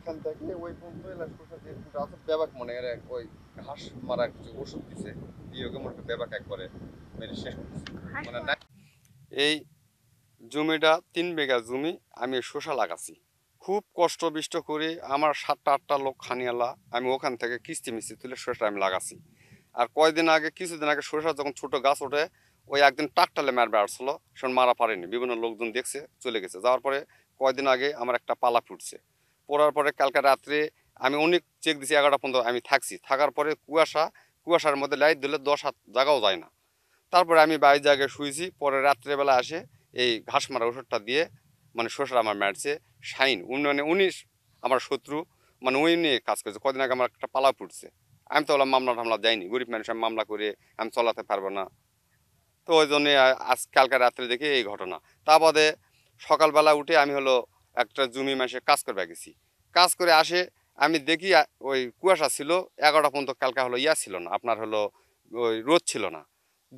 এখান থেকে ওই পর্যন্ত এলাম শসা দিয়ে ফুটা আছে ব্যাবাক মনে এর ওই ঘাস মারা কিছু ওষুধ দিছে দিয়ে ওকে মনে ব্যাবাক একবারে মেরে শেষ করতেছে মানে না। এই জমিটা 3 বিঘা জমি আমি শসা লাগাছি খুব কষ্ট বিষ্ট করে আমার 7-8টা লোক খানিয়ালা আমি ওখান থেকে কিস্তি মিস্তি তুলে শসা আমি লাগাছি। আর কিছুদিন আগে শসা যখন ছোট গাছ ওঠে ওই একদিন টাকটালে মারবে আসলো শোন মারা পারেনি বিভিন্ন লোকজন দেখছে চলে গেছে যাওয়ার পরে কয়দিন আগে আমার একটা পালা ফুটছে পড়ার পরে কালকে রাত্রে আমি অনেক চেক দিছি 11টা পর্যন্ত আমি থাকার পরে কুয়াশার মধ্যে লাইট দিলে 10 হাত জায়গাও যায় না। তারপরে আমি বাইরে জায়গায় শুয়েছি পরে রাত্রেবেলা আসে এই ঘাস মারা ওষুধটা দিয়ে মানে শসা আমার মারছে শাইন উনি উনি আমার শত্রু মানে উনি নিয়ে কাজ করেছে কদিন আগে আমার একটা পালা ফুটছে আমি তো বললাম মামলা টামলা যাইনি গরিব মানুষ আমি মামলা করে আমি চলাতে পারবো না। তো ওই জন্যে আজ কালকে রাত্রে দেখে এই ঘটনা। তা বাদে সকালবেলা উঠে আমি হলো একটা জমি মাসে কাজ করবে গেছি কাজ করে আসে আমি দেখি ওই কুয়াশা ছিল 11টা পর্যন্ত কালকে হলো ছিল না আপনার হলো ওই রোদ ছিল না।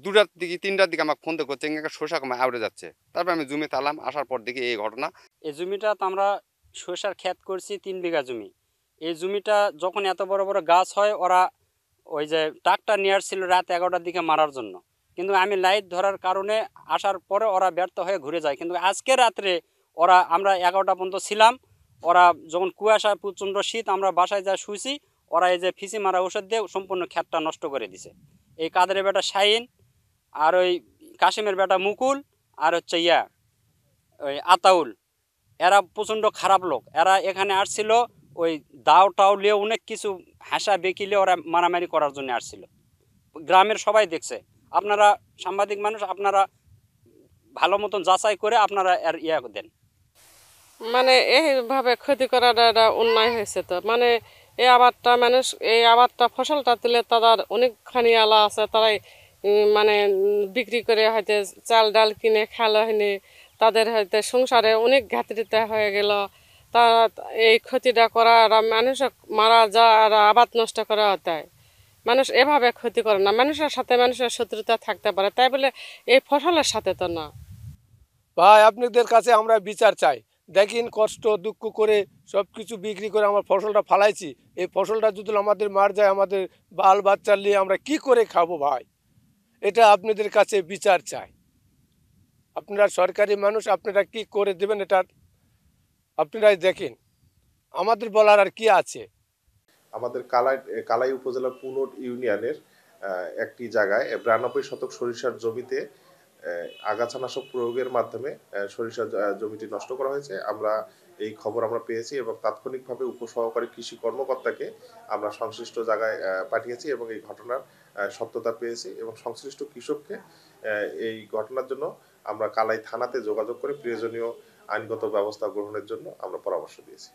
2টার দিকে 3টার দিকে আমার ফোন তো করছে শসা কমে আউড়ে যাচ্ছে তারপর আমি জমিতে আলাম আসার পর দেখি এই ঘটনা। এই জমিটা তো আমরা সরষার ক্ষেত করছি 3 বিঘা জমি। এই জমিটা যখন এত বড় বড় গাছ হয় ওরা ওই যে ট্রাক্টর নিয়ে আসছিল রাত 11টার দিকে মারার জন্য কিন্তু আমি লাইট ধরার কারণে আসার পরে ওরা ব্যর্থ হয়ে ঘুরে যায় কিন্তু আজকে রাত্রে আমরা 11টা পর্যন্ত ছিলাম ওরা যখন কুয়াশা প্রচণ্ড শীত আমরা বাসায় যা শুয়েছি ওরা এই যে ফিসি মারা ওষুধ দিয়ে সম্পূর্ণ ক্ষেতটা নষ্ট করে দিছে। এই কাদের বেটা শাহিন আর ওই কাশিমের বেটা মুকুল আর হচ্ছে ওই আতাউল এরা প্রচণ্ড খারাপ লোক। এরা এখানে আসছিল ওই দাও টাও নিয়ে অনেক কিছু হাসা বেকিলে ওরা মারামারি করার জন্য আসছিল। গ্রামের সবাই দেখছে। আপনারা সাংবাদিক মানুষ আপনারা ভালো মতন যাচাই করে আপনারা এর দেন। মানে এইভাবে ক্ষতি করাটা অন্যায় হয়েছে তো মানে এই আবারটা ফসলটা তুলে তাদের অনেকখানি আলা আছে তারাই মানে বিক্রি করে হয়তো চাল ডাল কিনে খেলো হয়নি তাদের হয়তো সংসারে অনেক ঘাটতিতে হয়ে গেল। তা এই ক্ষতিটা করা মানুষ মারা যা আর আবাদ নষ্ট করা হতে হয়। মানুষ এভাবে ক্ষতি করে না মানুষের সাথে মানুষের শত্রুতা থাকতে পারে তাই বলে এই ফসলের সাথে তো না। ভাই আপনাদের কাছে আমরা বিচার চাই দেখেন কষ্ট দুঃখ করে সব কিছু বিক্রি করে আমার ফসলটা ফালাইছি এই ফসলটা যদি আমাদের মার যায় আমাদের বাল বাচ্চা নিয়ে আমরা কি করে খাবো ভাই এটা আপনাদের কাছে বিচার চাই। আপনারা সরকারি মানুষ আপনারা কি করে দেবেন এটা আপনারাই দেখেন আমাদের বলার আর কি আছে। আমাদের কালাই উপজেলার পুনট ইউনিয়নের একটি জায়গায় 92 শতক সরিষার জমিতে আগাছানাশক প্রয়োগের মাধ্যমে সরিষার জমিটি নষ্ট করা হয়েছে। এই খবর আমরা পেয়েছি এবং তাৎক্ষণিকভাবে উপসহকারী কৃষি কর্মকর্তাকে আমরা সংশ্লিষ্ট জায়গায় পাঠিয়েছি এবং এই ঘটনার সত্যতা পেয়েছি এবং সংশ্লিষ্ট কৃষককে এই ঘটনার জন্য আমরা কালাই থানাতে যোগাযোগ করে প্রয়োজনীয় আইনগত ব্যবস্থা গ্রহণের জন্য আমরা পরামর্শ দিয়েছি।